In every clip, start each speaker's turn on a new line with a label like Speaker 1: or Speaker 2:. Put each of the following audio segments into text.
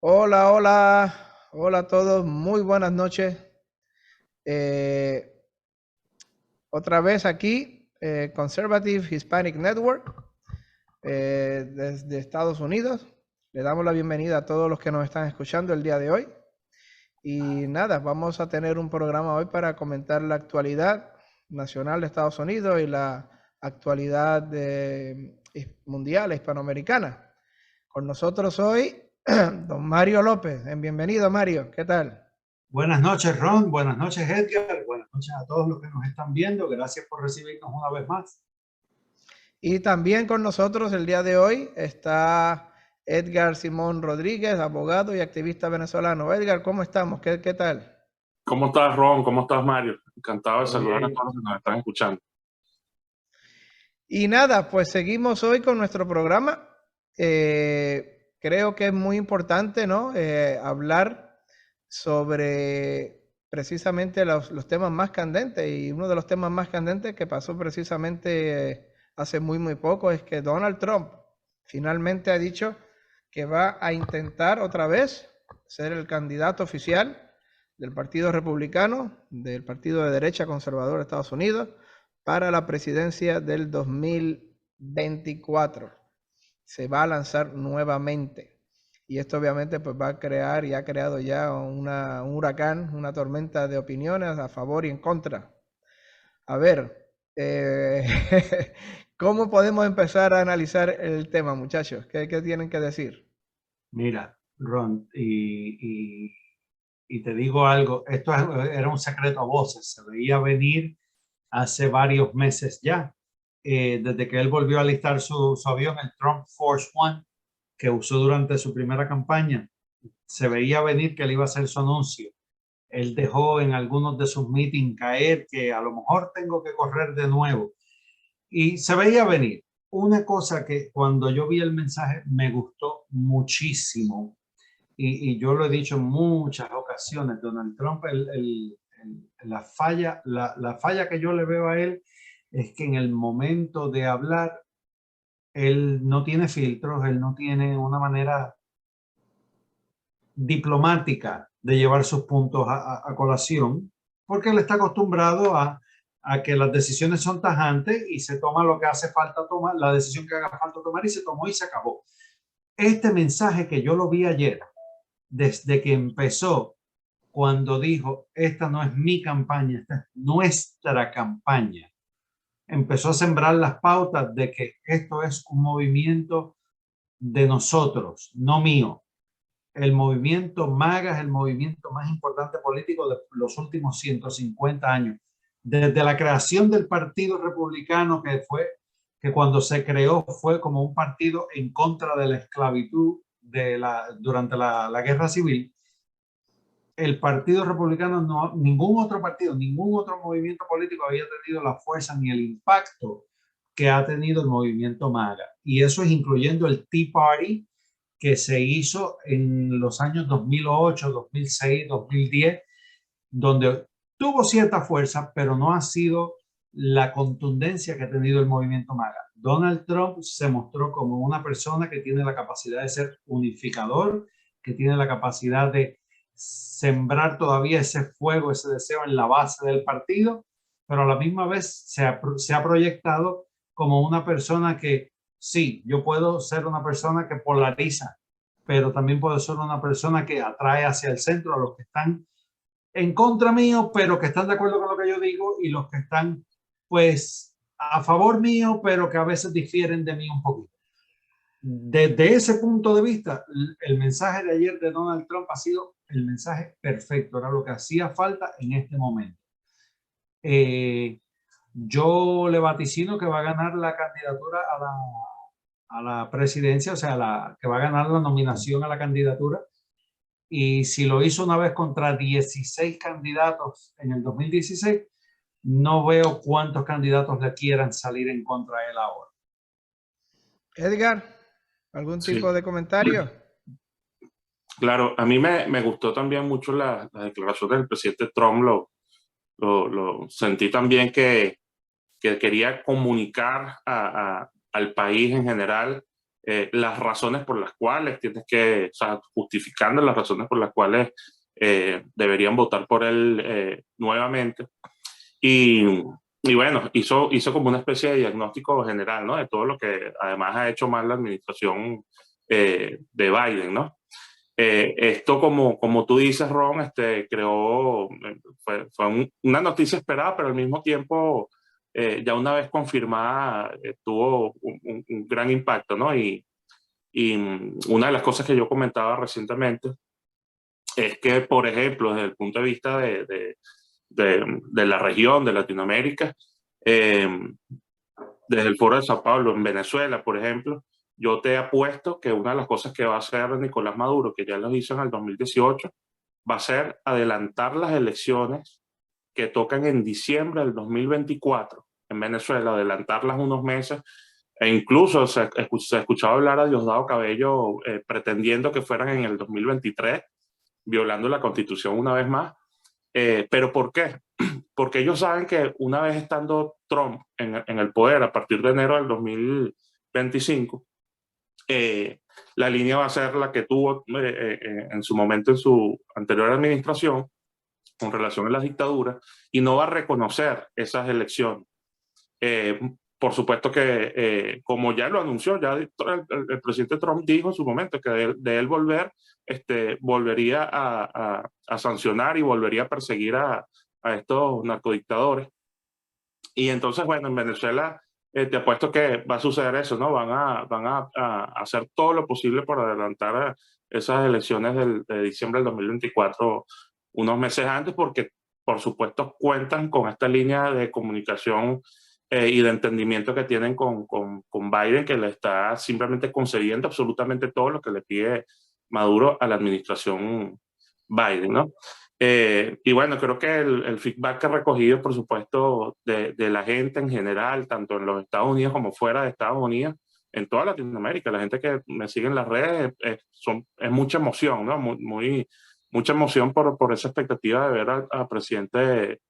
Speaker 1: Hola, hola, hola a todos, muy buenas noches. Eh, Otra vez aquí, Conservative Hispanic Network, desde Estados Unidos. Le damos la bienvenida a todos los que nos están escuchando el día de hoy. Y nada, vamos a tener un programa hoy para comentar la actualidad nacional de Estados Unidos y la actualidad mundial hispanoamericana. Con nosotros hoy, don Mario López. Bienvenido, Mario. ¿Qué tal?
Speaker 2: Buenas noches, Ron. Buenas noches, Edgar. Buenas noches a todos los que nos están viendo. Gracias por recibirnos una vez más.
Speaker 1: Y también con nosotros el día de hoy está Edgar Simón Rodríguez, abogado y activista venezolano. Edgar, ¿cómo estamos? ¿Qué tal?
Speaker 3: ¿Cómo estás, Ron? ¿Cómo estás, Mario? Encantado de
Speaker 2: Todo
Speaker 3: saludar a
Speaker 2: bien.
Speaker 3: todos los que nos están escuchando.
Speaker 1: Y nada, pues seguimos hoy con nuestro programa. Creo que es muy importante, ¿no? Hablar sobre precisamente los temas más candentes. Y uno de los temas más candentes que pasó precisamente hace muy poco es que Donald Trump finalmente ha dicho que va a intentar otra vez ser el candidato oficial del Partido Republicano, del Partido de Derecha Conservador de Estados Unidos, para la presidencia del 2024. Se va a lanzar nuevamente. Y esto obviamente pues va a crear y ha creado ya un huracán, una tormenta de opiniones a favor y en contra. A ver, ¿cómo podemos empezar a analizar el tema, muchachos? ¿Qué tienen que decir?
Speaker 2: Mira, Ron, y te digo algo, era un secreto a voces, se veía venir hace varios meses ya, desde que él volvió a alistar su avión, el Trump Force One, que usó durante su primera campaña. Se veía venir que él iba a hacer su anuncio. Él dejó en algunos de sus meetings caer que a lo mejor tengo que correr de nuevo. Y se veía venir. Una cosa que cuando yo vi el mensaje me gustó muchísimo, y yo lo he dicho en muchas ocasiones, Donald Trump, la falla que yo le veo a él es que en el momento de hablar, él no tiene filtros, él no tiene una manera diplomática de llevar sus puntos a colación, porque él está acostumbrado a que las decisiones son tajantes y se toma lo que hace falta tomar, la decisión que haga falta tomar y se tomó y se acabó. Este mensaje que yo lo vi ayer, desde que empezó, cuando dijo, esta no es mi campaña, esta es nuestra campaña, empezó a sembrar las pautas de que esto es un movimiento de nosotros, no mío. El movimiento MAGA es el movimiento más importante político de los últimos 150 años. Desde la creación del Partido Republicano, que cuando se creó fue como un partido en contra de la esclavitud durante la Guerra Civil, el Partido Republicano, no, ningún otro partido, ningún otro movimiento político había tenido la fuerza ni el impacto que ha tenido el movimiento MAGA. Y eso es incluyendo el Tea Party, que se hizo en los años 2008, 2006, 2010, donde tuvo cierta fuerza, pero no ha sido la contundencia que ha tenido el movimiento MAGA. Donald Trump se mostró como una persona que tiene la capacidad de ser unificador, que tiene la capacidad de sembrar todavía ese fuego, ese deseo en la base del partido, pero a la misma vez se ha proyectado como una persona que sí, yo puedo ser una persona que polariza, pero también puedo ser una persona que atrae hacia el centro a los que están en contra mío, pero que están de acuerdo con lo que yo digo, y los que están, pues, a favor mío, pero que a veces difieren de mí un poquito. Desde ese punto de vista, el mensaje de ayer de Donald Trump ha sido el mensaje perfecto, era lo que hacía falta en este momento. Yo le vaticino que va a ganar la candidatura a la presidencia, o sea, que va a ganar la nominación a la candidatura. Y si lo hizo una vez contra 16 candidatos en el 2016, no veo cuántos candidatos le quieran salir en contra de él ahora.
Speaker 1: Edgar, ¿algún
Speaker 3: Sí,
Speaker 1: tipo de comentario?
Speaker 3: claro, a mí me gustó también mucho la declaración del presidente Trump. Lo sentí también que quería comunicar al país en general las razones por las cuales tienes que, o sea, justificando las razones por las cuales deberían votar por él nuevamente. Y bueno, hizo como una especie de diagnóstico general, ¿no? De todo lo que además ha hecho mal la administración de Biden, ¿no? Esto, como tú dices, Ron, creó, fue una noticia esperada, pero al mismo tiempo, ya una vez confirmada, tuvo un gran impacto, ¿no? Y una de las cosas que yo comentaba recientemente es que, por ejemplo, desde el punto de vista de la región, de Latinoamérica, desde el Foro de Sao Paulo, en Venezuela, por ejemplo, yo te apuesto que una de las cosas que va a hacer Nicolás Maduro, que ya lo hizo en el 2018, va a ser adelantar las elecciones que tocan en diciembre del 2024 en Venezuela, adelantarlas unos meses, e incluso se escuchaba hablar a Diosdado Cabello pretendiendo que fueran en el 2023, violando la Constitución una vez más. ¿Pero por qué? Porque ellos saben que una vez estando Trump en el poder a partir de enero del 2025, la línea va a ser la que tuvo en su momento en su anterior administración con relación a las dictaduras, y no va a reconocer esas elecciones. Por supuesto que, como ya lo anunció, ya el presidente Trump dijo en su momento que de él volver, volvería a sancionar y volvería a perseguir a estos narcodictadores. Y entonces, bueno, en Venezuela te apuesto que va a suceder eso, ¿no? Van a hacer todo lo posible por adelantar esas elecciones de diciembre del 2024 unos meses antes, porque por supuesto cuentan con esta línea de comunicación y de entendimiento que tienen con Biden, que le está simplemente concediendo absolutamente todo lo que le pide Maduro a la administración Biden, ¿no? Y bueno, creo que el feedback que he recogido, por supuesto, de la gente en general, tanto en los Estados Unidos como fuera de Estados Unidos, en toda Latinoamérica, la gente que me sigue en las redes, es mucha emoción, ¿no? Mucha emoción por esa expectativa de ver al presidente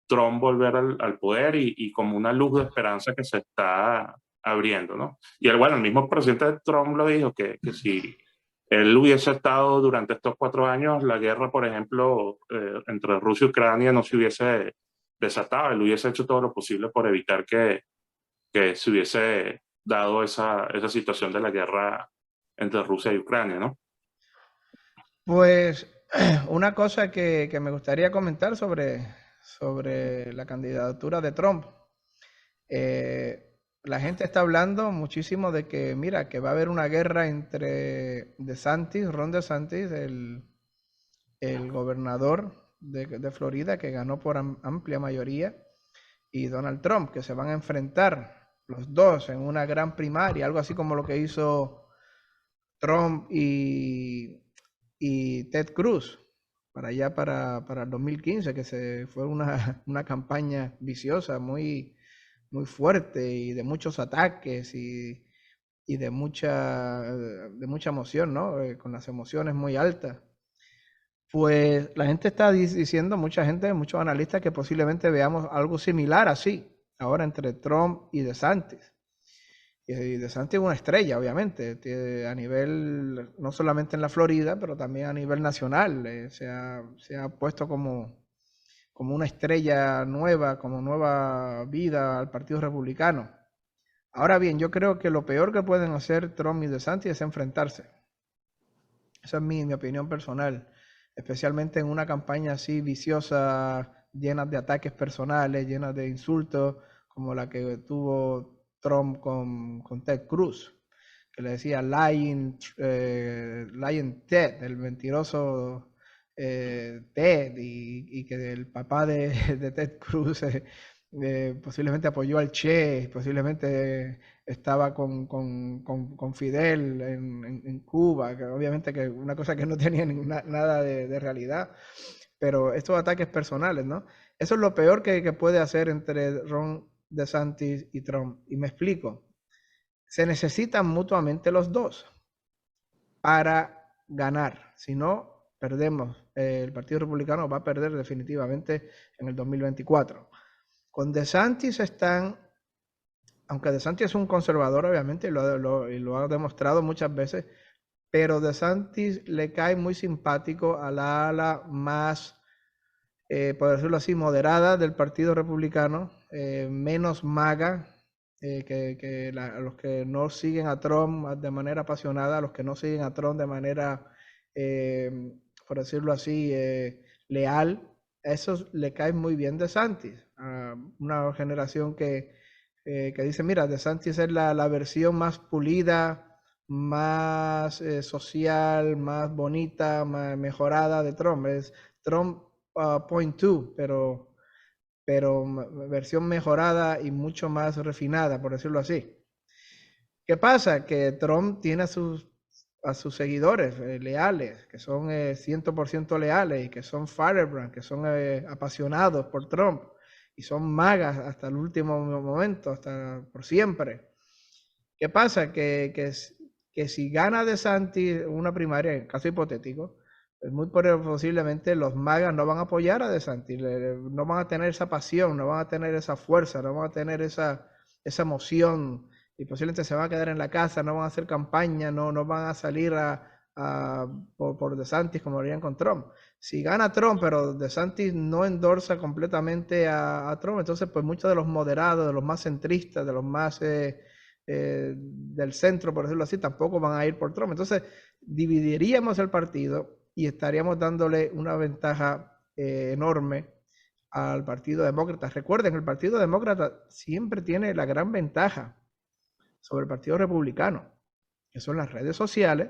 Speaker 3: Trump volver al poder y como una luz de esperanza que se está abriendo, ¿no? Y bueno, el mismo presidente Trump lo dijo, que si él hubiese estado durante estos 4 años, la guerra, por ejemplo, entre Rusia y Ucrania no se hubiese desatado. Él hubiese hecho todo lo posible por evitar que se hubiese dado esa situación de la guerra entre Rusia y Ucrania, ¿no?
Speaker 1: Pues una cosa que me gustaría comentar sobre la candidatura de Trump. La gente está hablando muchísimo de que, mira, que va a haber una guerra entre Ron DeSantis, el gobernador de Florida, que ganó por amplia mayoría, y Donald Trump, que se van a enfrentar los dos en una gran primaria, algo así como lo que hizo Trump y Ted Cruz para allá para el 2015, que fue una campaña viciosa, muy fuerte y de muchos ataques y de mucha emoción, ¿no? Con las emociones muy altas. Pues la gente está diciendo, mucha gente, muchos analistas, que posiblemente veamos algo similar así, ahora entre Trump y DeSantis. Y DeSantis es una estrella, obviamente, a nivel, no solamente en la Florida, pero también a nivel nacional. Se ha puesto como una estrella nueva, como nueva vida al Partido Republicano. Ahora bien, yo creo que lo peor que pueden hacer Trump y DeSantis es enfrentarse. Esa es mi opinión personal, especialmente en una campaña así viciosa, llena de ataques personales, llena de insultos, como la que tuvo Trump con Ted Cruz, que le decía lying Ted, el mentiroso Ted, y que el papá de Ted Cruz posiblemente apoyó al Che, posiblemente estaba con Fidel en Cuba, que obviamente que una cosa que no tenía nada de realidad, pero estos ataques personales, ¿no? Eso es lo peor que puede hacer entre Ron DeSantis y Trump. Y me explico. Se necesitan mutuamente los dos para ganar. Si no, perdemos. El Partido Republicano va a perder definitivamente en el 2024. Con DeSantis están aunque DeSantis es un conservador, obviamente, y lo ha demostrado muchas veces, pero DeSantis le cae muy simpático a la ala más, por decirlo así, moderada del Partido Republicano, menos MAGA, a los que no siguen a Trump de manera apasionada, a los que no siguen a Trump de manera, por decirlo así, leal. A esos le cae muy bien DeSantis, a una generación que dice, mira, DeSantis es la versión más pulida, más social, más bonita, más mejorada de Trump. Es Trump point two, pero versión mejorada y mucho más refinada, por decirlo así. ¿Qué pasa? Que Trump tiene a sus seguidores leales, que son 100% leales y que son firebrand, que son apasionados por Trump y son magas hasta el último momento, hasta por siempre. ¿Qué pasa? Que si gana DeSantis una primaria, en caso hipotético, pues muy posiblemente los magas no van a apoyar a DeSantis, no van a tener esa pasión, no van a tener esa fuerza, no van a tener esa emoción y posiblemente se van a quedar en la casa, no van a hacer campaña, no van a salir por DeSantis como harían con Trump. Si gana Trump, pero DeSantis no endorsa completamente a Trump, entonces pues muchos de los moderados, de los más centristas, de los más del centro, por decirlo así, tampoco van a ir por Trump. Entonces dividiríamos el partido y estaríamos dándole una ventaja enorme al Partido Demócrata. Recuerden, el Partido Demócrata siempre tiene la gran ventaja sobre el Partido Republicano, que son las redes sociales,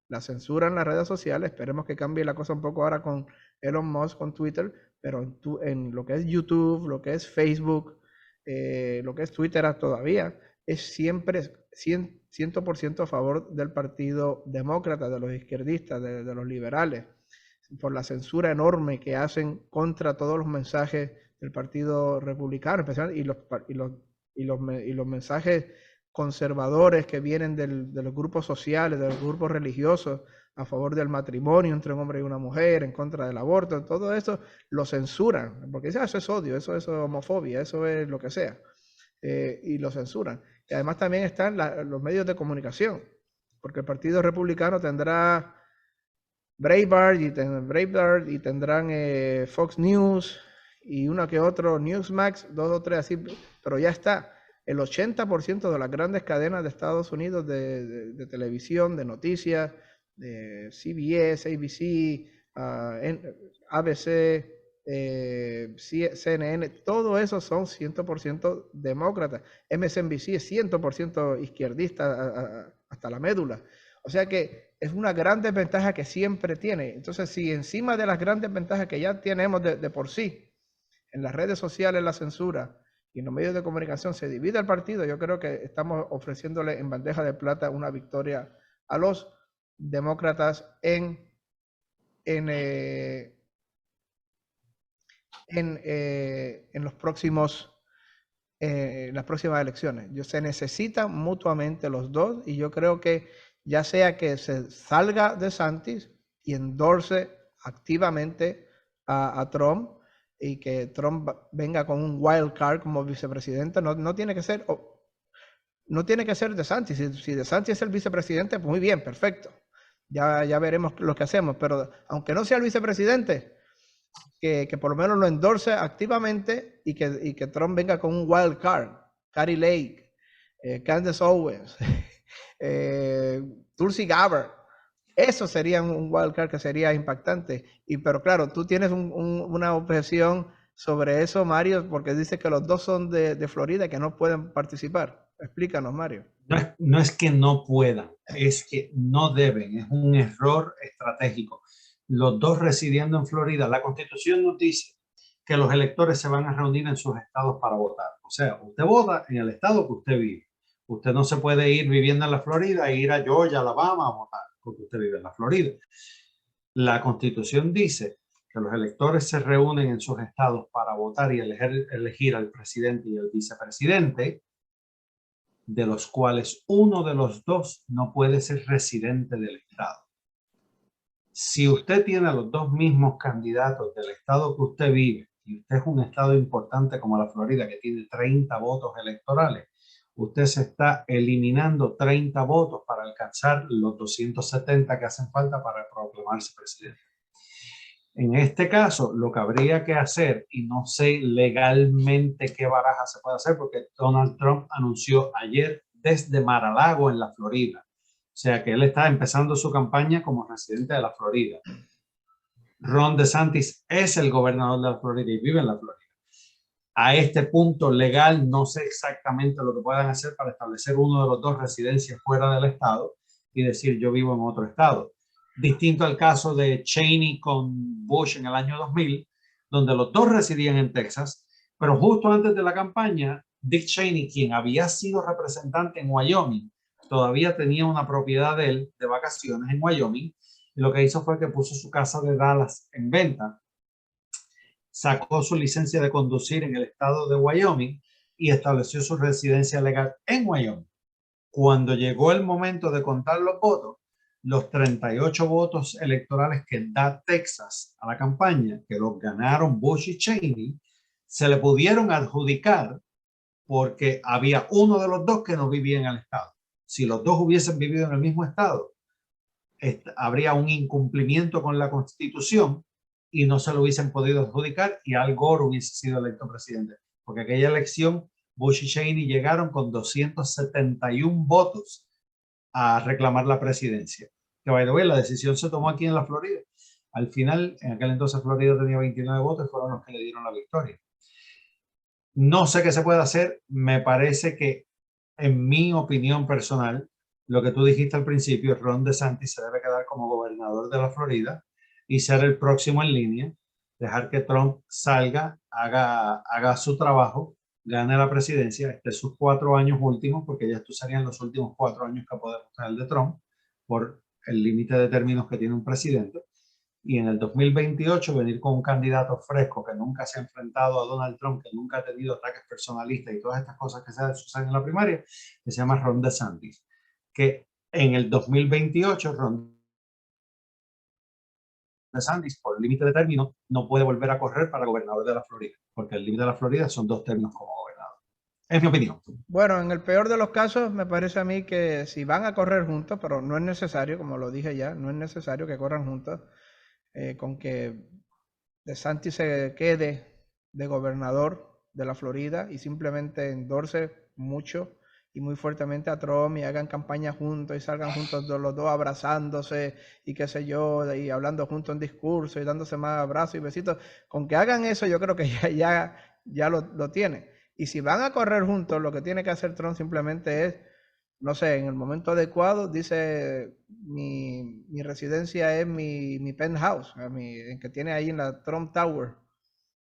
Speaker 1: la censura en las redes sociales. Esperemos que cambie la cosa un poco ahora con Elon Musk, con Twitter, pero en lo que es YouTube, lo que es Facebook, lo que es Twitter todavía, es siempre 100% a favor del Partido Demócrata, de los izquierdistas, de los liberales, por la censura enorme que hacen contra todos los mensajes del Partido Republicano, especialmente, y los mensajes conservadores que vienen de los grupos sociales, de los grupos religiosos, a favor del matrimonio entre un hombre y una mujer, en contra del aborto, todo eso lo censuran, porque dicen, eso es odio, eso es homofobia, eso es lo que sea, y lo censuran. Y además también están los medios de comunicación, porque el Partido Republicano tendrá Breitbart y tendrán Fox News y uno que otro, Newsmax, 2 o 3 así, pero ya está. El 80% de las grandes cadenas de Estados Unidos de televisión, de noticias, de CBS, ABC, ABC, CNN, todo eso son 100% demócratas. MSNBC es 100% izquierdista hasta la médula. O sea que es una gran desventaja que siempre tiene. Entonces, si encima de las grandes ventajas que ya tenemos de por sí, en las redes sociales la censura y en los medios de comunicación se divide el partido, yo creo que estamos ofreciéndole en bandeja de plata una victoria a los demócratas en los próximos las próximas elecciones. Se necesitan mutuamente los dos y yo creo que ya sea que se salga DeSantis y endorse activamente a Trump y que Trump venga con un wild card como vicepresidente, no tiene que ser DeSantis. Si DeSantis es el vicepresidente, pues muy bien, perfecto. Ya veremos lo que hacemos, pero aunque no sea el vicepresidente, que por lo menos lo endorse activamente y que Trump venga con un wild card, Kari Lake, Candace Owens, Tulsi Gabbard. Eso sería un wild card que sería impactante. Pero claro, tú tienes una objeción sobre eso, Mario, porque dice que los dos son de Florida y que no pueden participar. Explícanos, Mario.
Speaker 2: No es que no puedan, es que no deben, es un error estratégico. Los dos residiendo en Florida, la Constitución nos dice que los electores se van a reunir en sus estados para votar. O sea, usted vota en el estado que usted vive. Usted no se puede ir viviendo en la Florida e ir a Georgia, Alabama a votar, porque usted vive en la Florida. La Constitución dice que los electores se reúnen en sus estados para votar y elegir al presidente y al vicepresidente, de los cuales uno de los dos no puede ser residente del estado. Si usted tiene a los dos mismos candidatos del estado que usted vive, y usted es un estado importante como la Florida, que tiene 30 votos electorales, usted se está eliminando 30 votos para alcanzar los 270 que hacen falta para proclamarse presidente. En este caso, lo que habría que hacer, y no sé legalmente qué baraja se puede hacer, porque Donald Trump anunció ayer desde Mar-a-Lago, en la Florida. O sea que él está empezando su campaña como residente de la Florida. Ron DeSantis es el gobernador de la Florida y vive en la Florida. A este punto legal, no sé exactamente lo que puedan hacer para establecer uno de los dos residencias fuera del estado y decir yo vivo en otro estado. Distinto al caso de Cheney con Bush en el año 2000, donde los dos residían en Texas, pero justo antes de la campaña, Dick Cheney, quien había sido representante en Wyoming, todavía tenía una propiedad de él de vacaciones en Wyoming, y lo que hizo fue que puso su casa de Dallas en venta, sacó su licencia de conducir en el estado de Wyoming y estableció su residencia legal en Wyoming. Cuando llegó el momento de contar los votos, los 38 votos electorales que da Texas a la campaña, que los ganaron Bush y Cheney, se le pudieron adjudicar porque había uno de los dos que no vivía en el estado. Si los dos hubiesen vivido en el mismo estado, habría un incumplimiento con la Constitución y no se lo hubiesen podido adjudicar y Al Gore hubiese sido electo presidente. Porque aquella elección, Bush y Cheney llegaron con 271 votos a reclamar la presidencia. Que, by the way, la decisión se tomó aquí en la Florida. Al final, en aquel entonces Florida tenía 29 votos y fueron los que le dieron la victoria. No sé qué se puede hacer. Me parece que, en mi opinión personal, lo que tú dijiste al principio, Ron DeSantis se debe quedar como gobernador de la Florida y ser el próximo en línea, dejar que Trump salga, haga su trabajo, gane la presidencia, esté sus 4 años últimos, porque ya estos serían los últimos 4 años que podemos tener de Trump, por el límite de términos que tiene un presidente, y en el 2028 venir con un candidato fresco que nunca se ha enfrentado a Donald Trump, que nunca ha tenido ataques personalistas y todas estas cosas que suceden en la primaria, que se llama Ron DeSantis, que en el 2028 Ron DeSantis, por límite de término, no puede volver a correr para gobernador de la Florida, porque el límite de la Florida son 2 términos como gobernador. Es mi opinión.
Speaker 1: Bueno, en el peor de los casos, me parece a mí que si van a correr juntos, pero no es necesario, como lo dije ya, no es necesario que corran juntos, con que DeSantis se quede de gobernador de la Florida y simplemente endorse mucho y muy fuertemente a Trump y hagan campaña juntos y salgan juntos los dos abrazándose y qué sé yo, y hablando juntos en discurso y dándose más abrazos y besitos. Con que hagan eso, yo creo que ya lo tienen. Y si van a correr juntos, lo que tiene que hacer Trump simplemente es, no sé, en el momento adecuado, dice, mi residencia es mi penthouse, en que tiene ahí en la Trump Tower,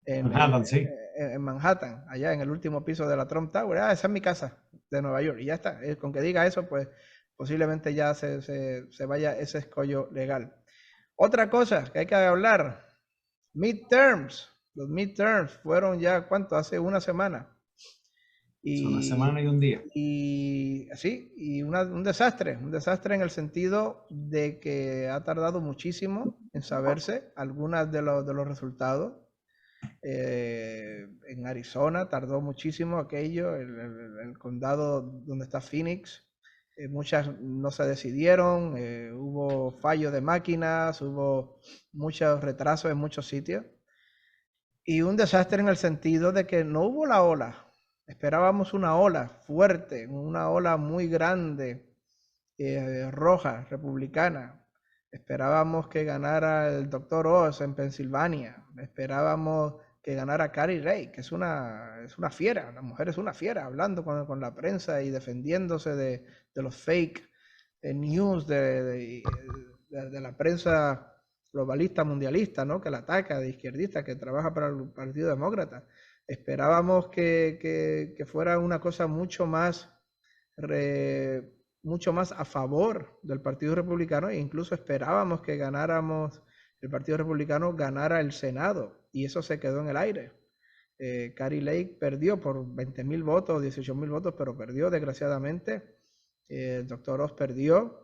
Speaker 2: Manhattan, sí.
Speaker 1: en Manhattan, allá en el último piso de la Trump Tower. Ah, esa es mi casa de Nueva York. Y ya está. Con que diga eso, pues posiblemente ya se vaya ese escollo legal. Otra cosa que hay que hablar, midterms. Los midterms fueron ya, ¿cuánto? Hace una semana.
Speaker 2: Una semana y un día.
Speaker 1: Y sí, y un desastre en el sentido de que ha tardado muchísimo en saberse algunas de los resultados. En Arizona tardó muchísimo aquello, el condado donde está Phoenix, muchas no se decidieron, hubo fallo de máquinas, hubo muchos retrasos en muchos sitios y un desastre en el sentido de que no hubo la ola. Esperábamos una ola fuerte, una ola muy grande, roja, republicana. Esperábamos que ganara el doctor Oz en Pensilvania. Esperábamos que ganara Carrie Lake, que es una fiera. La mujer es una fiera, hablando con la prensa y defendiéndose de los fake news de la prensa globalista, mundialista, ¿no? Que la ataca, de izquierdista, que trabaja para el Partido Demócrata. Esperábamos que fuera una cosa mucho más a favor del Partido Republicano e incluso esperábamos que el Partido Republicano ganara el Senado y eso se quedó en el aire. Carrie Lake perdió por 20.000 votos, 18.000 votos, pero perdió desgraciadamente. El doctor Oz perdió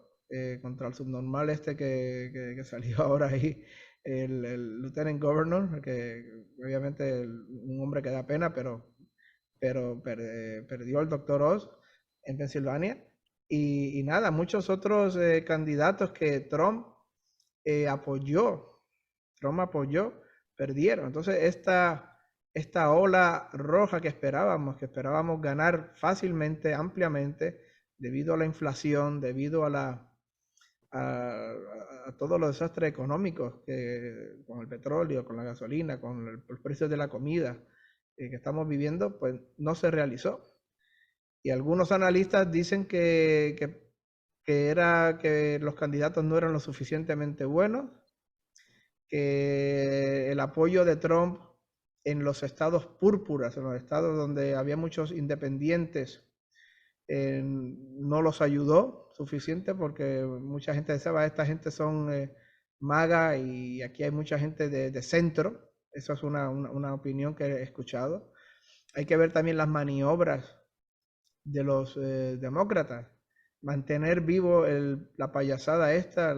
Speaker 1: contra el subnormal que salió ahora ahí, el Lieutenant Governor, que obviamente un hombre que da pena, pero perdió el doctor Oz. en Pensilvania. Y nada, muchos otros candidatos que Trump apoyó, perdieron. Entonces, esta ola roja que esperábamos ganar fácilmente, ampliamente, debido a la inflación, debido a todos los desastres económicos con el petróleo, con la gasolina, con los precios de la comida que estamos viviendo, pues no se realizó. Y algunos analistas dicen que los candidatos no eran lo suficientemente buenos, que el apoyo de Trump en los estados púrpuras, en los estados donde había muchos independientes, no los ayudó suficiente, porque mucha gente decía, esta gente son MAGA y aquí hay mucha gente de centro. Eso es una opinión que he escuchado. Hay que ver también las maniobras de los demócratas. Mantener vivo la payasada esta,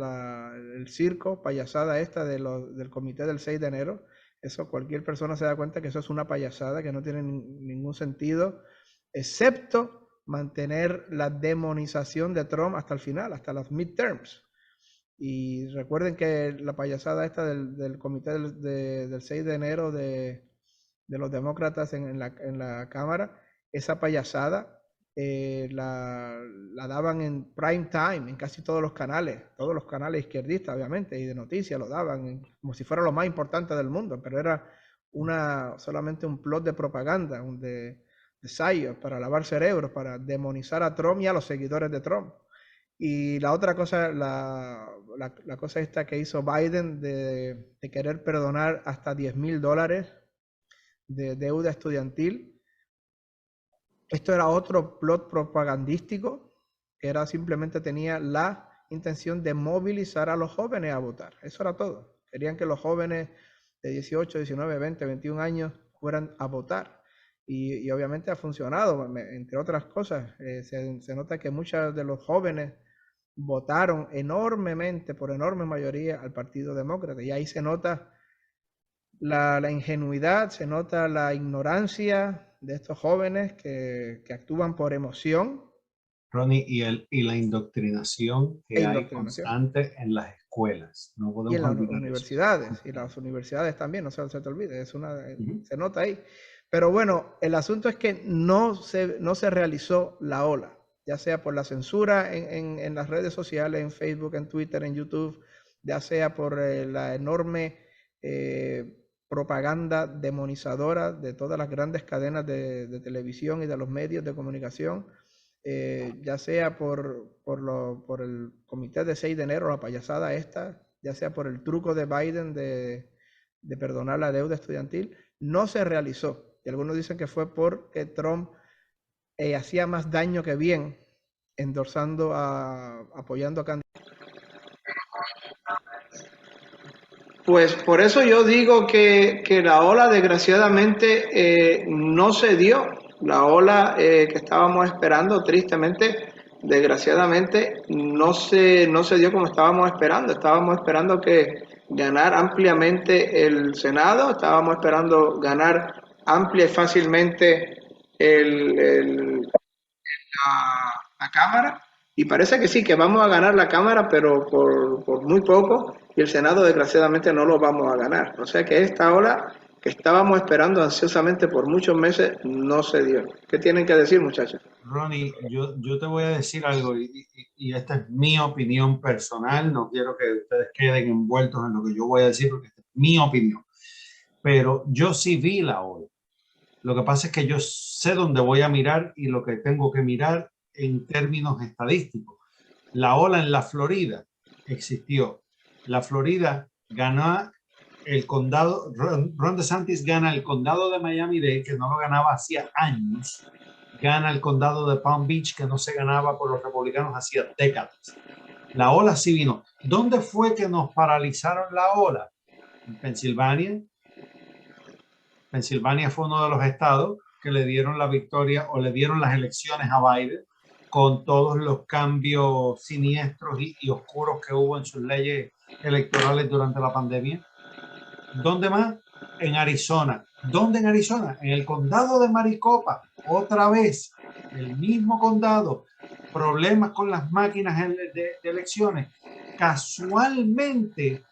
Speaker 1: el circo, payasada esta del comité del 6 de enero. Eso cualquier persona se da cuenta que eso es una payasada, que no tiene ningún sentido, excepto mantener la demonización de Trump hasta el final, hasta los midterms. Y recuerden que la payasada esta del comité del 6 de enero de los demócratas en la Cámara, esa payasada la daban en prime time en casi todos los canales izquierdistas, obviamente, y de noticias lo daban como si fuera lo más importante del mundo, pero era solamente un plot de propaganda, de psyop, para lavar cerebros, para demonizar a Trump y a los seguidores de Trump. Y la otra cosa, la cosa esta que hizo Biden de querer perdonar hasta $10,000 de deuda estudiantil. Esto era otro plot propagandístico que era simplemente tenía la intención de movilizar a los jóvenes a votar. Eso era todo. Querían que los jóvenes de 18, 19, 20, 21 años fueran a votar. Y obviamente ha funcionado, entre otras cosas. Se nota que muchos de los jóvenes votaron enormemente, por enorme mayoría, al Partido Demócrata. Y ahí se nota la ingenuidad, se nota la ignorancia de estos jóvenes que actúan por emoción.
Speaker 2: Ronnie, y la indoctrinación que hay constante en las escuelas. No podemos
Speaker 1: y en las universidades, eso. Y las universidades también, no se te olvide, se nota ahí. Pero bueno, el asunto es que no se realizó la ola, ya sea por la censura en las redes sociales, en Facebook, en Twitter, en YouTube, ya sea por la enorme propaganda demonizadora de todas las grandes cadenas de televisión y de los medios de comunicación, ya sea por el comité de 6 de enero, la payasada esta, ya sea por el truco de Biden de perdonar la deuda estudiantil, no se realizó. Y algunos dicen que fue porque Trump hacía más daño que bien endorsando, apoyando a candidatos. Pues por eso yo digo que la ola desgraciadamente no se dio, la ola que estábamos esperando, tristemente, desgraciadamente no se dio como estábamos esperando que ganar ampliamente el Senado, estábamos esperando ganar amplia y fácilmente la Cámara. Y parece que sí, que vamos a ganar la Cámara, pero por muy poco, y el Senado desgraciadamente no lo vamos a ganar. O sea que esta ola que estábamos esperando ansiosamente por muchos meses no se dio. ¿Qué tienen que decir, muchachos?
Speaker 2: Ronnie, yo te voy a decir algo, y esta es mi opinión personal, no quiero que ustedes queden envueltos en lo que yo voy a decir, porque esta es mi opinión. Pero yo sí vi la ola. Lo que pasa es que yo sé dónde voy a mirar y lo que tengo que mirar en términos estadísticos. La ola en la Florida existió. La Florida ganó el condado, Ron DeSantis gana el condado de Miami-Dade, que no lo ganaba hacía años. Gana el condado de Palm Beach, que no se ganaba por los republicanos hacía décadas. La ola sí vino. ¿Dónde fue que nos paralizaron la ola? En Pensilvania. Pensilvania fue uno de los estados que le dieron la victoria o le dieron las elecciones a Biden, con todos los cambios siniestros y oscuros que hubo en sus leyes electorales durante la pandemia. ¿Dónde más? En Arizona. ¿Dónde en Arizona? En el condado de Maricopa, otra vez. el mismo condado, problemas con las máquinas de elecciones. Casualmente,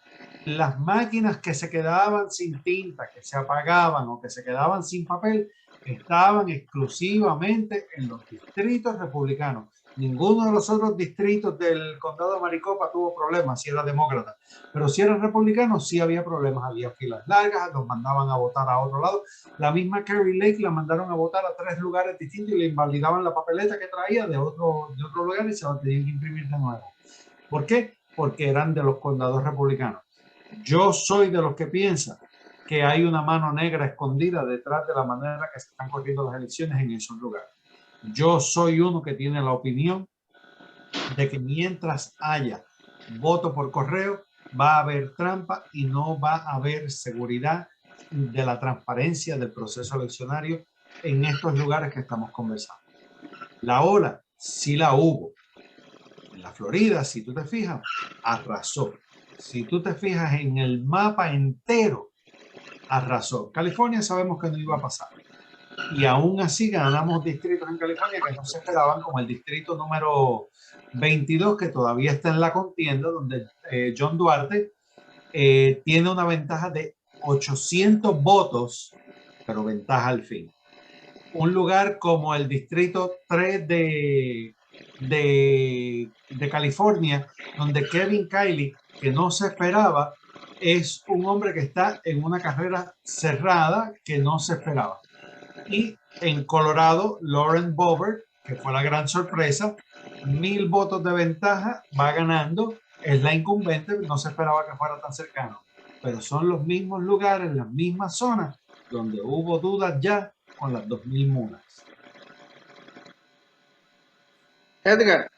Speaker 2: las máquinas que se quedaban sin tinta, que se apagaban o que se quedaban sin papel, estaban exclusivamente en los distritos republicanos. Ninguno de los otros distritos del condado de Maricopa tuvo problemas si era demócrata, pero si era republicano sí había problemas, había filas largas, los mandaban a votar a otro lado. La misma Kari Lake la mandaron a votar a 3 lugares distintos y le invalidaban la papeleta que traía de otro lugar y se la tenían que imprimir de nuevo. ¿Por qué? Porque eran de los condados republicanos. Yo soy de los que piensan que hay una mano negra escondida detrás de la manera que se están corriendo las elecciones en esos lugares. Yo soy uno que tiene la opinión de que mientras haya voto por correo, va a haber trampa y no va a haber seguridad de la transparencia del proceso eleccionario en estos lugares que estamos conversando. La ola sí la hubo. En la Florida, si tú te fijas, arrasó. Si tú te fijas en el mapa entero, arrasó. California sabemos que no iba a pasar. Y aún así ganamos distritos en California que no se esperaban, como el distrito número 22, que todavía está en la contienda, donde John Duarte tiene una ventaja de 800 votos, pero ventaja al fin. Un lugar como el distrito 3 de California, donde Kevin Kiley, que no se esperaba, es un hombre que está en una carrera cerrada que no se esperaba. Y en Colorado, Lauren Boebert, que fue la gran sorpresa, 1000 votos de ventaja, va ganando, es la incumbente, no se esperaba que fuera tan cercano. Pero son los mismos lugares, las mismas zonas, donde hubo dudas ya con las 2000 mulas.
Speaker 4: Edgar.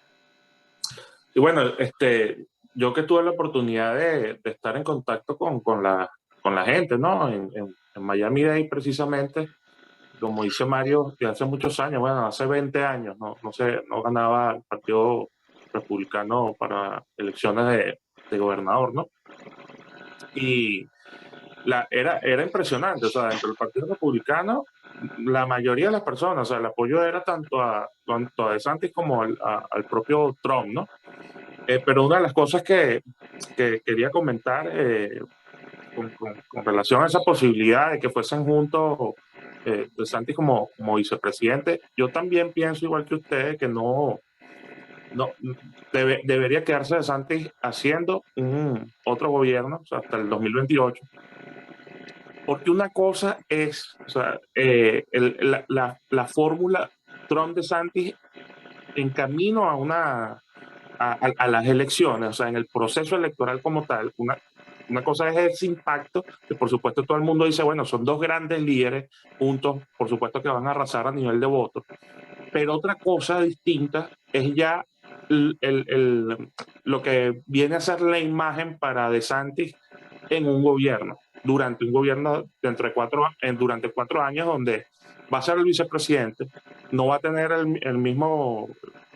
Speaker 3: Y bueno, yo que tuve la oportunidad de estar en contacto con la gente, ¿no? En Miami-Dade precisamente, como dice Mario, de hace muchos años, bueno, hace 20 años, no ganaba el Partido Republicano para elecciones de gobernador, ¿no? Y era impresionante, o sea, dentro del Partido Republicano, la mayoría de las personas, o sea, el apoyo era tanto a DeSantis como al propio Trump, ¿no? Pero una de las cosas que quería comentar con relación a esa posibilidad de que fuesen juntos DeSantis como vicepresidente, yo también pienso igual que ustedes que no debería quedarse DeSantis haciendo otro gobierno, o sea, hasta el 2028. Porque una cosa es, o sea, la fórmula Trump-DeSantis en camino a las elecciones, o sea, en el proceso electoral como tal. Una cosa es ese impacto, que por supuesto todo el mundo dice, bueno, son dos grandes líderes juntos, por supuesto que van a arrasar a nivel de votos. Pero otra cosa distinta es ya lo que viene a ser la imagen para DeSantis en un gobierno, durante un gobierno durante 4 años, donde va a ser el vicepresidente, no va a tener el mismo,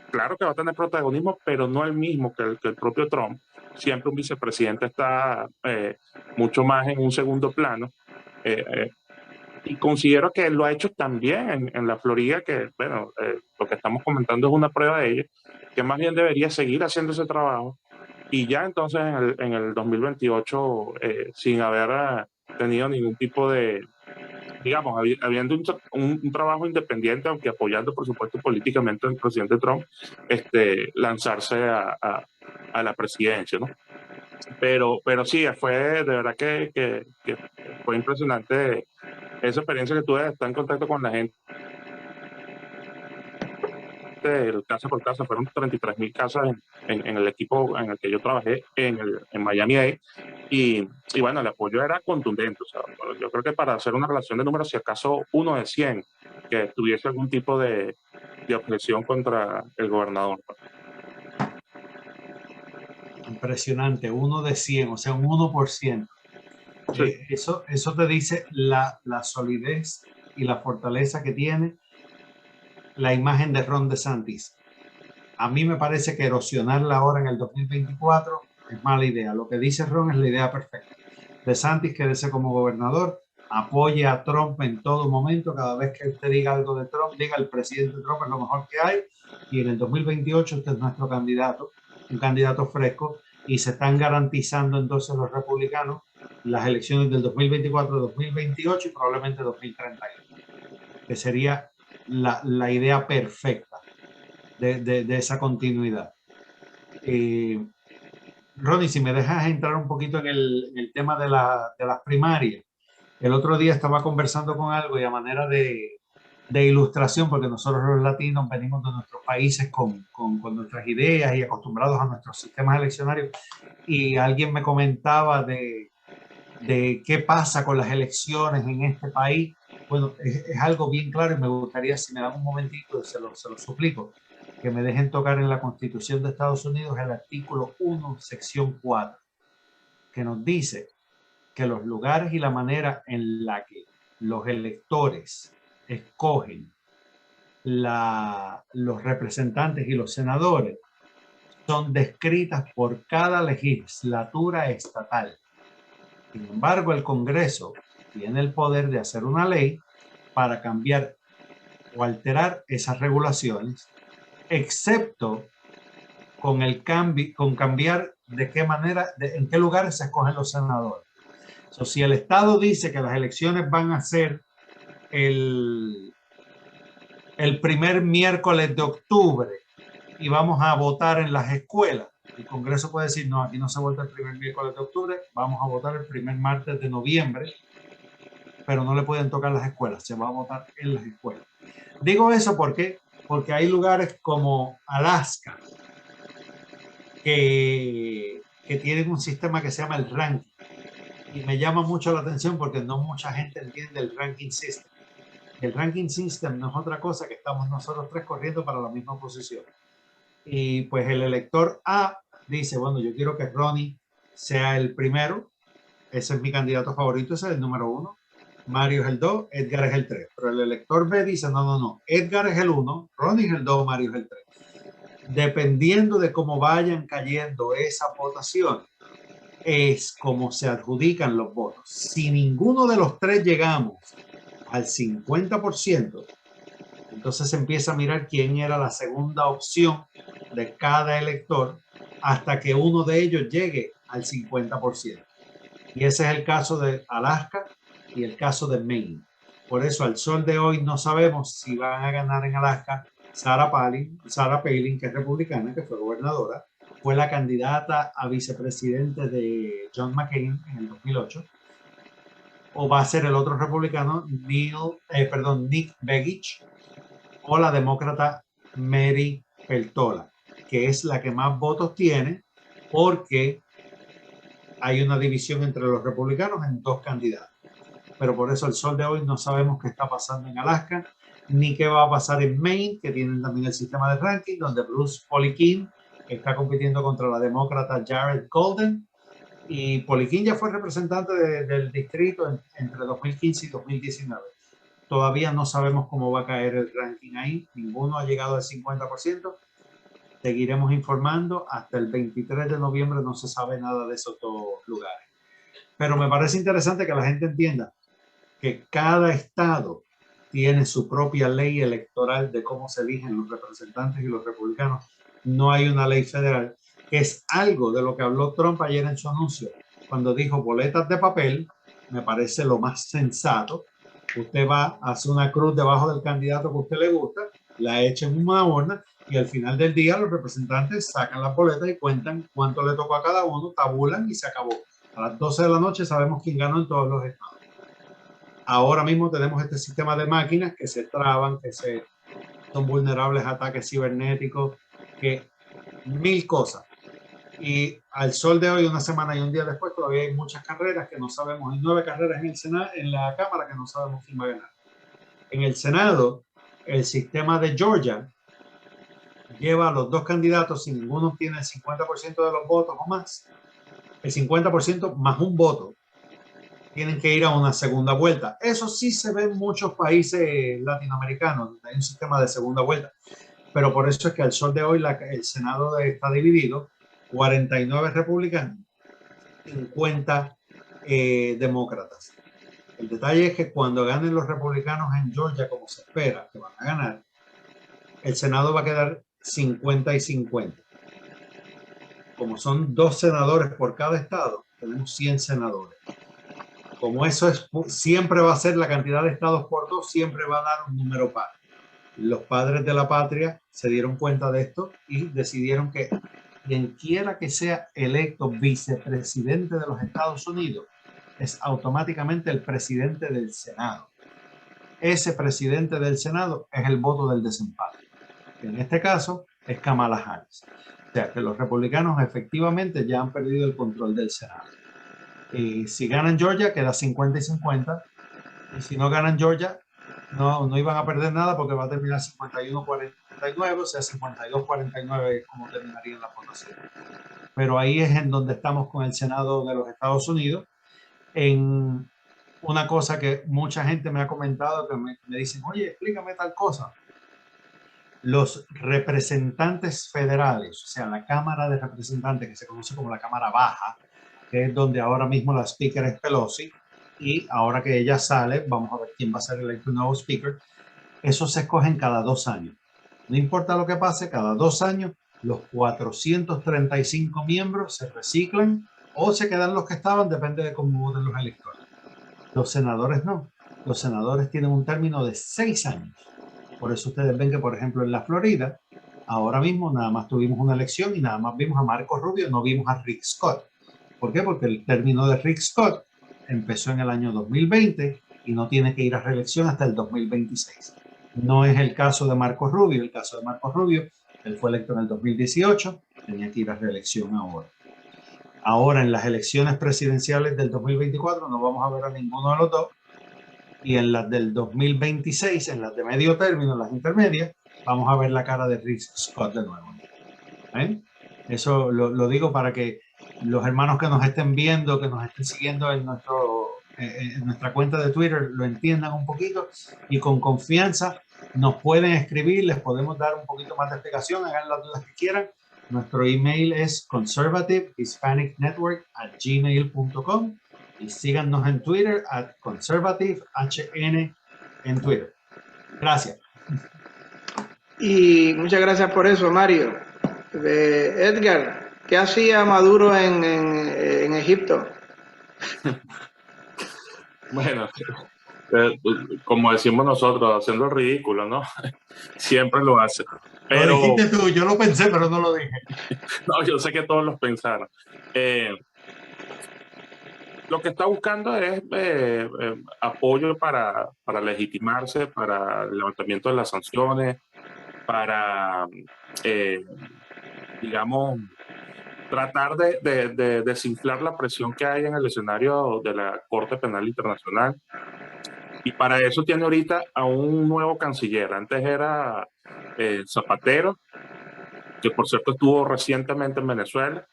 Speaker 3: claro que va a tener protagonismo, pero no el mismo que el propio Trump. Siempre un vicepresidente está mucho más en un segundo plano. Y considero que lo ha hecho también en la Florida, que, bueno, lo que estamos comentando es una prueba de ello, que más bien debería seguir haciendo ese trabajo. Y ya entonces en el 2028, sin haber tenido ningún tipo de, digamos, habiendo un trabajo independiente, aunque apoyando, por supuesto, políticamente al presidente Trump, lanzarse a la presidencia, ¿no? Pero sí, fue de verdad que fue impresionante esa experiencia que tuve de estar en contacto con la gente. Casa por casa, fueron 33,000 casas en el equipo en el que yo trabajé en Miami-Dade, y bueno, el apoyo era contundente. O sea, yo creo que para hacer una relación de números, si acaso 1 de 100 que tuviese algún tipo de objeción contra el gobernador.
Speaker 2: Impresionante, 1 de 100, o sea, un 1%.
Speaker 3: Sí.
Speaker 2: Eso te dice la solidez y la fortaleza que tiene la imagen de Ron DeSantis. A mí me parece que erosionarla ahora en el 2024 es mala idea. Lo que dice Ron es la idea perfecta. DeSantis quédese como gobernador, apoye a Trump en todo momento. Cada vez que usted diga algo de Trump, diga el presidente Trump es lo mejor que hay, y en el 2028 usted es nuestro candidato, un candidato fresco, y se están garantizando entonces los republicanos las elecciones del 2024, 2028 y probablemente 2031, que sería la idea perfecta de esa continuidad. Ronnie, si me dejas entrar un poquito en el tema de las primarias. El otro día estaba conversando con algo y a manera de ilustración, porque nosotros los latinos venimos de nuestros países con nuestras ideas y acostumbrados a nuestros sistemas eleccionarios, y alguien me comentaba de qué pasa con las elecciones en este país. Bueno, es algo bien claro y me gustaría, si me dan un momentito, se lo suplico, que me dejen tocar en la Constitución de Estados Unidos el artículo 1, sección 4, que nos dice que los lugares y la manera en la que los electores escogen los representantes y los senadores son descritas por cada legislatura estatal. Sin embargo, el Congreso tiene el poder de hacer una ley para cambiar o alterar esas regulaciones, excepto con cambiar de qué manera, en qué lugares se escogen los senadores. Si el Estado dice que las elecciones van a ser el primer miércoles de octubre y vamos a votar en las escuelas, el Congreso puede decir, no, aquí no se vota el primer miércoles de octubre, vamos a votar el primer martes de noviembre, pero no le pueden tocar las escuelas, se va a votar en las escuelas. Digo eso porque hay lugares como Alaska que tienen un sistema que se llama el ranking. Y me llama mucho la atención porque no mucha gente entiende el ranking system. El ranking system no es otra cosa que estamos nosotros tres corriendo para la misma posición. Y pues el elector A dice, bueno, yo quiero que Ronnie sea el primero. Ese es mi candidato favorito, ese es el número 1. Mario es el 2, Edgar es el 3. Pero el elector B dice, no. Edgar es el 1, Ronnie es el 2, Mario es el 3. Dependiendo de cómo vayan cayendo esas votaciones, es como se adjudican los votos. Si ninguno de los tres llegamos al 50%, entonces se empieza a mirar quién era la segunda opción de cada elector hasta que uno de ellos llegue al 50%. Y ese es el caso de Alaska y el caso de Maine. Por eso al sol de hoy no sabemos si van a ganar en Alaska Sarah Palin, que es republicana, que fue gobernadora, fue la candidata a vicepresidente de John McCain en el 2008, o va a ser el otro republicano, Nick Begich, o la demócrata Mary Peltola, que es la que más votos tiene porque hay una división entre los republicanos en dos candidatos. Pero por eso al sol de hoy no sabemos qué está pasando en Alaska, ni qué va a pasar en Maine, que tienen también el sistema de ranking, donde Bruce Poliquin está compitiendo contra la demócrata Jared Golden. Y Poliquin ya fue representante del distrito entre 2015 y 2019. Todavía no sabemos cómo va a caer el ranking ahí. Ninguno ha llegado al 50%. Seguiremos informando. Hasta el 23 de noviembre no se sabe nada de esos dos lugares. Pero me parece interesante que la gente entienda que cada estado tiene su propia ley electoral de cómo se eligen los representantes y los republicanos. No hay una ley federal, que es algo de lo que habló Trump ayer en su anuncio, cuando dijo boletas de papel. Me parece lo más sensato. Usted va, hace una cruz debajo del candidato que a usted le gusta, la echa en una urna y al final del día los representantes sacan las boletas y cuentan cuánto le tocó a cada uno, tabulan y se acabó. A las 12 de la noche sabemos quién ganó en todos los estados. Ahora mismo tenemos este sistema de máquinas que se traban, que son vulnerables a ataques cibernéticos, que mil cosas. Y al sol de hoy, una semana y un día después, todavía hay muchas carreras que no sabemos. Hay 9 carreras en el Senado, en la Cámara, que no sabemos quién va a ganar. En el Senado, el sistema de Georgia lleva a los dos candidatos, si ninguno tiene el 50% de los votos o más, el 50% más un voto, tienen que ir a una segunda vuelta. Eso sí se ve en muchos países latinoamericanos, donde hay un sistema de segunda vuelta. Pero por eso es que al sol de hoy el Senado está dividido, 49 republicanos, 50 demócratas. El detalle es que cuando ganen los republicanos en Georgia, como se espera que van a ganar, el Senado va a quedar 50 y 50. Como son 2 senadores por cada estado, tenemos 100 senadores. Como eso es, siempre va a ser la cantidad de estados por 2, siempre va a dar un número par. Los padres de la patria se dieron cuenta de esto y decidieron que quien quiera que sea electo vicepresidente de los Estados Unidos es automáticamente el presidente del Senado. Ese presidente del Senado es el voto del desempate, que en este caso es Kamala Harris. O sea que los republicanos efectivamente ya han perdido el control del Senado. Y si ganan Georgia, queda 50 y 50. Y si no ganan Georgia, no iban a perder nada porque va a terminar 51-49, o sea, 52-49 es como terminaría la votación. Pero ahí es en donde estamos con el Senado de los Estados Unidos. En una cosa que mucha gente me ha comentado, que me dicen, oye, explícame tal cosa. Los representantes federales, o sea, la Cámara de Representantes, que se conoce como la Cámara Baja, que es donde ahora mismo la speaker es Pelosi, y ahora que ella sale, vamos a ver quién va a ser el nuevo speaker. Esos se escogen cada 2 años. No importa lo que pase, cada 2 años los 435 miembros se reciclan o se quedan los que estaban, depende de cómo voten los electores. Los senadores no. Los senadores tienen un término de 6 años. Por eso ustedes ven que, por ejemplo, en la Florida, ahora mismo nada más tuvimos una elección y nada más vimos a Marco Rubio, no vimos a Rick Scott. ¿Por qué? Porque el término de Rick Scott empezó en el año 2020 y no tiene que ir a reelección hasta el 2026. No es el caso de Marco Rubio. El caso de Marco Rubio, él fue electo en el 2018, tenía que ir a reelección ahora. Ahora en las elecciones presidenciales del 2024 no vamos a ver a ninguno de los dos. Y en las del 2026, en las de medio término, las intermedias, vamos a ver la cara de Rick Scott de nuevo. ¿Eh? Eso lo digo para que los hermanos que nos estén viendo, que nos estén siguiendo en nuestra cuenta de Twitter, lo entiendan un poquito y con confianza nos pueden escribir, les podemos dar un poquito más de explicación, hagan las dudas que quieran. Nuestro email es conservativehispanicnetwork@gmail.com y síganos en Twitter @conservativehn en Twitter. Gracias.
Speaker 4: Y muchas gracias por eso, Mario. Edgar, ¿qué hacía Maduro en Egipto?
Speaker 3: Bueno, como decimos nosotros, haciendo el ridículo, ¿no? Siempre lo hace. Pero,
Speaker 2: lo dijiste tú, yo lo pensé, pero no lo dije.
Speaker 3: No, yo sé que todos los pensaron. Lo que está buscando es apoyo para legitimarse, para el levantamiento de las sanciones, para, digamos, tratar de desinflar la presión que hay en el escenario de la Corte Penal Internacional. Y para eso tiene ahorita a un nuevo canciller. Antes era Zapatero, que por cierto estuvo recientemente en Venezuela,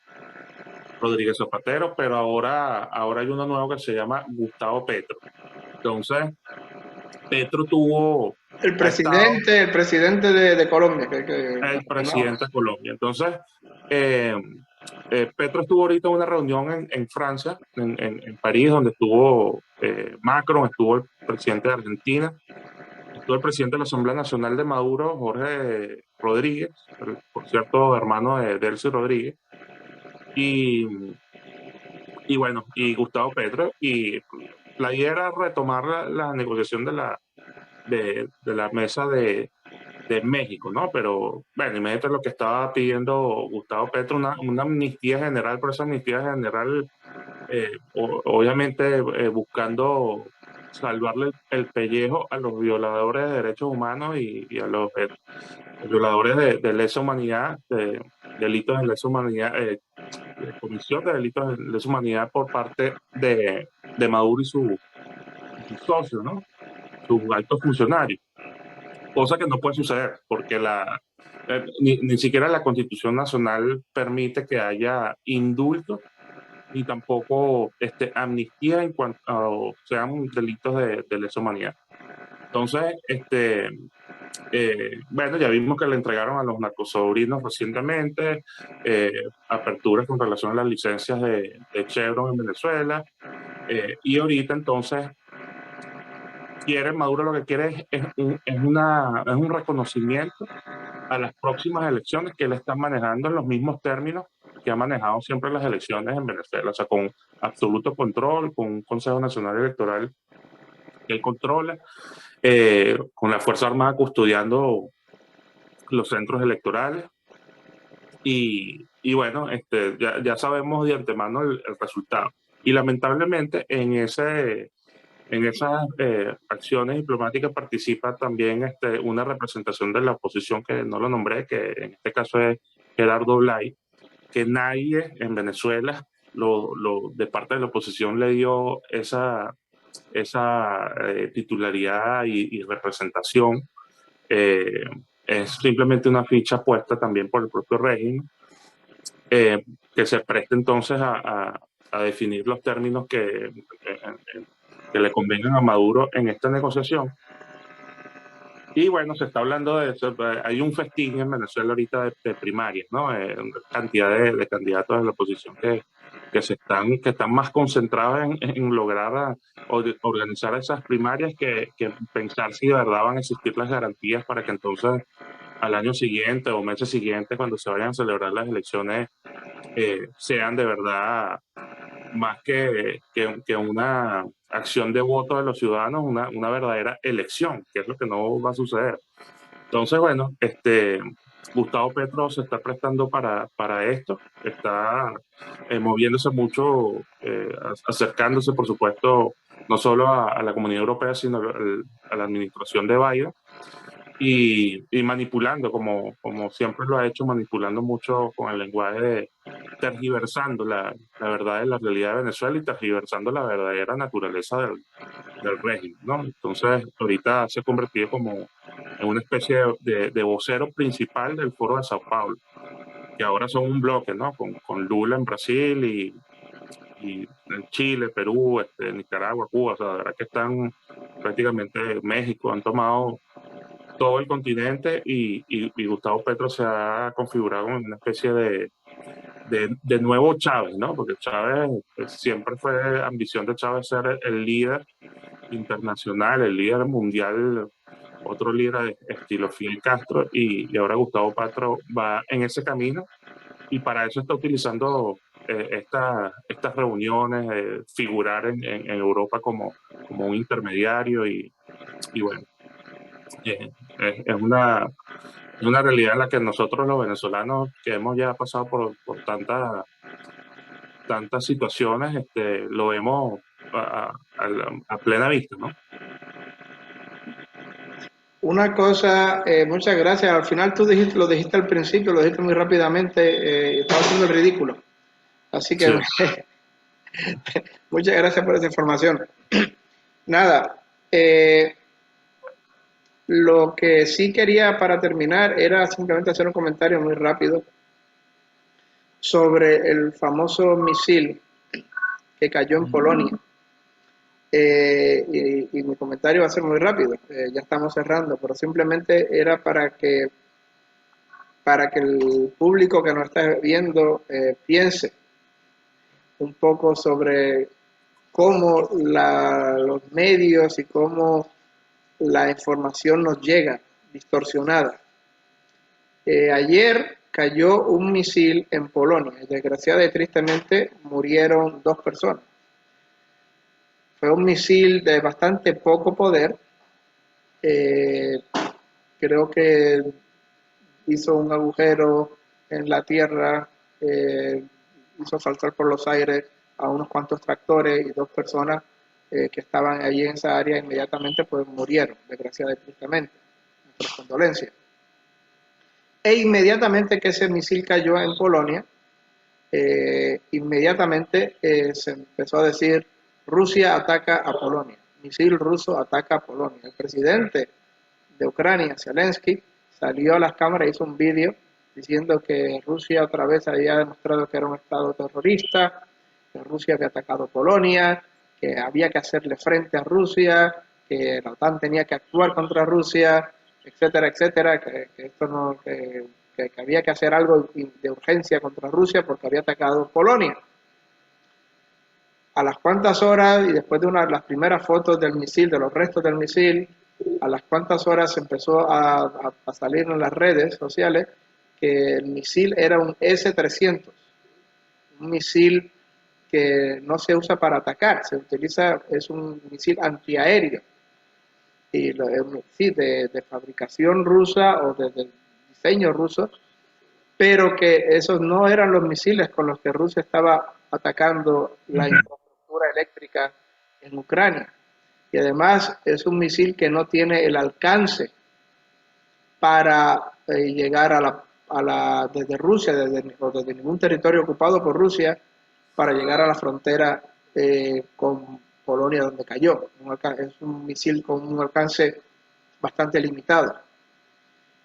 Speaker 3: Rodríguez Zapatero, pero ahora hay uno nuevo que se llama Gustavo Petro. Entonces, Petro tuvo...
Speaker 4: El presidente de Colombia.
Speaker 3: El presidente de Colombia. Entonces, Petro estuvo ahorita en una reunión en Francia, en París, donde estuvo Macron, estuvo el presidente de Argentina, estuvo el presidente de la Asamblea Nacional de Maduro, Jorge Rodríguez, por cierto, hermano de Delcy Rodríguez, y bueno, y Gustavo Petro, y la idea era retomar la negociación de la mesa de México, ¿no? Pero, bueno, imagínate lo que estaba pidiendo Gustavo Petro, una amnistía general, pero esa amnistía general, obviamente buscando salvarle el pellejo a los violadores de derechos humanos y a los violadores de lesa humanidad, de delitos de lesa humanidad, de comisión de delitos de lesa humanidad por parte de Maduro y su socio, ¿no? Sus altos funcionarios. Cosa que no puede suceder, porque ni siquiera la Constitución Nacional permite que haya indulto, ni tampoco amnistía en cuanto sean delitos de lesa humanidad. Entonces, bueno, ya vimos que le entregaron a los narcosobrinos recientemente, aperturas con relación a las licencias de Chevron en Venezuela, y ahorita entonces Maduro lo que quiere es un reconocimiento a las próximas elecciones que él está manejando en los mismos términos que ha manejado siempre las elecciones en Venezuela, o sea, con absoluto control, con un Consejo Nacional Electoral que él controla, con la Fuerza Armada custodiando los centros electorales. Y bueno, ya sabemos de antemano el resultado. Y lamentablemente en esas acciones diplomáticas participa también una representación de la oposición que no lo nombré, que en este caso es Gerardo Blay, que nadie en Venezuela de parte de la oposición le dio esa titularidad y representación. Es simplemente una ficha puesta también por el propio régimen, que se preste entonces a definir los términos que le convengan a Maduro en esta negociación. Y bueno, se está hablando de eso. Hay un festín en Venezuela ahorita de primarias, ¿no? Cantidad de candidatos de la oposición que están más concentrados en lograr organizar esas primarias que pensar si de verdad van a existir las garantías para que entonces al año siguiente o meses siguientes, cuando se vayan a celebrar las elecciones, sean de verdad más que una acción de voto de los ciudadanos, una verdadera elección, que es lo que no va a suceder. Entonces, bueno, Gustavo Petro se está prestando para esto, está moviéndose mucho, acercándose, por supuesto, no solo a la Comunidad Europea, sino a la administración de Biden, y manipulando, como siempre lo ha hecho, manipulando mucho con el lenguaje, tergiversando la verdad de la realidad de Venezuela y tergiversando la verdadera naturaleza del régimen, ¿no? Entonces, ahorita se ha convertido como en una especie de vocero principal del Foro de Sao Paulo, que ahora son un bloque, ¿no? Con Lula en Brasil y en Chile, Perú, Nicaragua, Cuba, o sea, la verdad que están prácticamente México, han tomado todo el continente y Gustavo Petro se ha configurado como una especie de nuevo Chávez, ¿no? Porque Chávez siempre fue ambición de Chávez ser el líder internacional, el líder mundial, otro líder estilo Fidel Castro, y ahora Gustavo Petro va en ese camino y para eso está utilizando estas reuniones, figurar en Europa como un intermediario y bueno. Es una realidad en la que nosotros los venezolanos, que hemos ya pasado por tantas situaciones, lo vemos a plena vista, ¿no?
Speaker 4: Una cosa, muchas gracias. Al final tú lo dijiste al principio, lo dijiste muy rápidamente, estaba haciendo el ridículo. Así que
Speaker 3: Sí.
Speaker 4: muchas gracias por esa información. Nada, lo que sí quería para terminar era simplemente hacer un comentario muy rápido sobre el famoso misil que cayó en Polonia. Y mi comentario va a ser muy rápido, ya estamos cerrando, pero simplemente era para que el público que nos está viendo piense un poco sobre cómo los medios y cómo la información nos llega distorsionada. Ayer cayó un misil en Polonia y desgraciadamente y tristemente murieron 2 personas. Fue un misil de bastante poco poder. Creo que hizo un agujero en la tierra, hizo saltar por los aires a unos cuantos tractores y 2 personas que estaban allí en esa área inmediatamente pues murieron, desgraciadamente y tristemente. Nuestras condolencias. E inmediatamente que ese misil cayó en Polonia, inmediatamente se empezó a decir: Rusia ataca a Polonia, misil ruso ataca a Polonia. El presidente de Ucrania, Zelensky, salió a las cámaras, hizo un vídeo diciendo que Rusia otra vez había demostrado que era un estado terrorista, que Rusia había atacado Polonia, que había que hacerle frente a Rusia, que la OTAN tenía que actuar contra Rusia, etcétera, etcétera, que esto no, que había que hacer algo de urgencia contra Rusia porque había atacado Polonia. a las cuantas horas, y después de las primeras fotos del misil, de los restos del misil, a las cuantas horas empezó a salir en las redes sociales que el misil era un S-300, un misil que no se usa para atacar, se utiliza, es un misil antiaéreo, y sí, de fabricación rusa o de diseño ruso, pero que esos no eran los misiles con los que Rusia estaba atacando la infraestructura eléctrica en Ucrania. Y además es un misil que no tiene el alcance para llegar desde Rusia, desde ningún territorio ocupado por Rusia, para llegar a la frontera con Polonia, donde cayó. Es un misil con un alcance bastante limitado.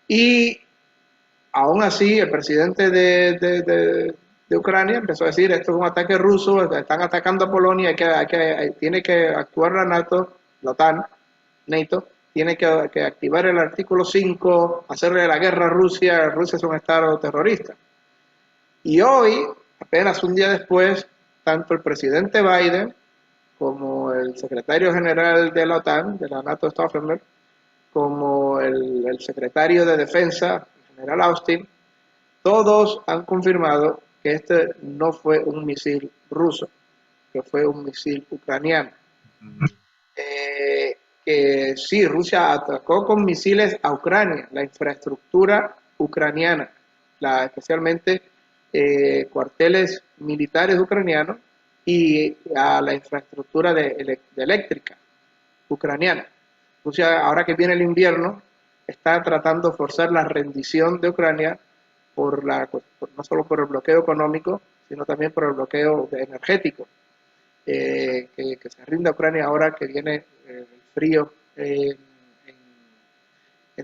Speaker 4: Y aún así, el presidente de Ucrania empezó a decir, esto es un ataque ruso, están atacando a Polonia, tiene que actuar la NATO, la OTAN, NATO, tiene que activar el artículo 5, hacerle la guerra a Rusia, Rusia es un estado terrorista. Y hoy, apenas un día después, tanto el presidente Biden como el secretario general de la OTAN, de la NATO Stoltenberg, como el secretario de Defensa, el general Austin, todos han confirmado que este no fue un misil ruso, que fue un misil ucraniano. Que sí, Rusia atacó con misiles a Ucrania, la infraestructura ucraniana, especialmente cuarteles militares ucranianos y a la infraestructura eléctrica ucraniana. Rusia, ahora que viene el invierno, está tratando de forzar la rendición de Ucrania no solo por el bloqueo económico, sino también por el bloqueo energético. Que se rinda Ucrania ahora que viene el frío en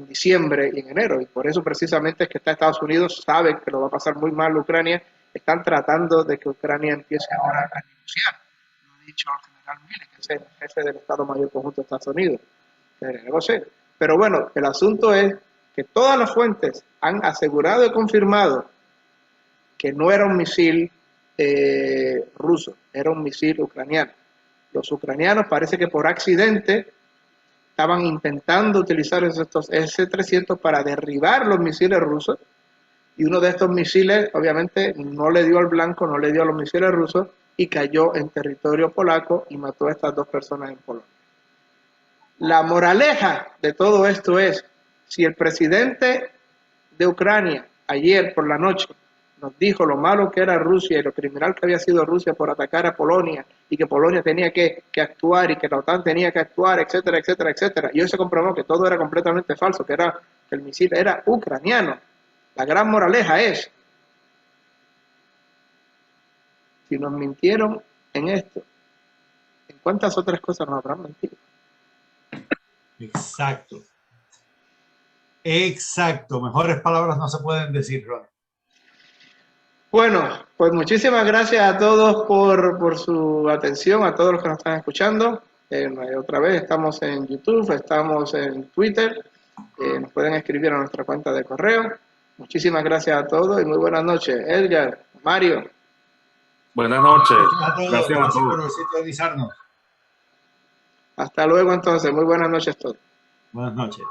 Speaker 4: diciembre y en enero, y por eso precisamente es que Estados Unidos sabe que lo va a pasar muy mal Ucrania, están tratando de que Ucrania empiece ahora a negociar. Lo ha dicho el general Milley, que es el jefe del Estado Mayor Conjunto de Estados Unidos, que negocie. Pero bueno, el asunto es que todas las fuentes han asegurado y confirmado que no era un misil ruso, era un misil ucraniano. Los ucranianos parece que por accidente estaban intentando utilizar estos S-300 para derribar los misiles rusos, y uno de estos misiles obviamente no le dio al blanco, no le dio a los misiles rusos, y cayó en territorio polaco y mató a estas dos personas en Polonia. La moraleja de todo esto es, si el presidente de Ucrania ayer por la noche nos dijo lo malo que era Rusia y lo criminal que había sido Rusia por atacar a Polonia, y que Polonia tenía que actuar y que la OTAN tenía que actuar, etcétera, etcétera, etcétera, y hoy se comprobó que todo era completamente falso, que el misil era ucraniano. La gran moraleja es, si nos mintieron en esto, ¿en cuántas otras cosas nos habrán mentido?
Speaker 2: Exacto. Exacto. Mejores palabras no se pueden decir, Ron.
Speaker 4: Bueno, pues muchísimas gracias a todos por su atención, a todos los que nos están escuchando. Otra vez estamos en YouTube, estamos en Twitter, nos pueden escribir a nuestra cuenta de correo. Muchísimas gracias a todos y muy buenas noches. Edgar, Mario.
Speaker 3: Buenas noches.
Speaker 2: Gracias a todos por sintonizarnos.
Speaker 4: Hasta luego entonces, muy buenas noches a todos.
Speaker 2: Buenas noches.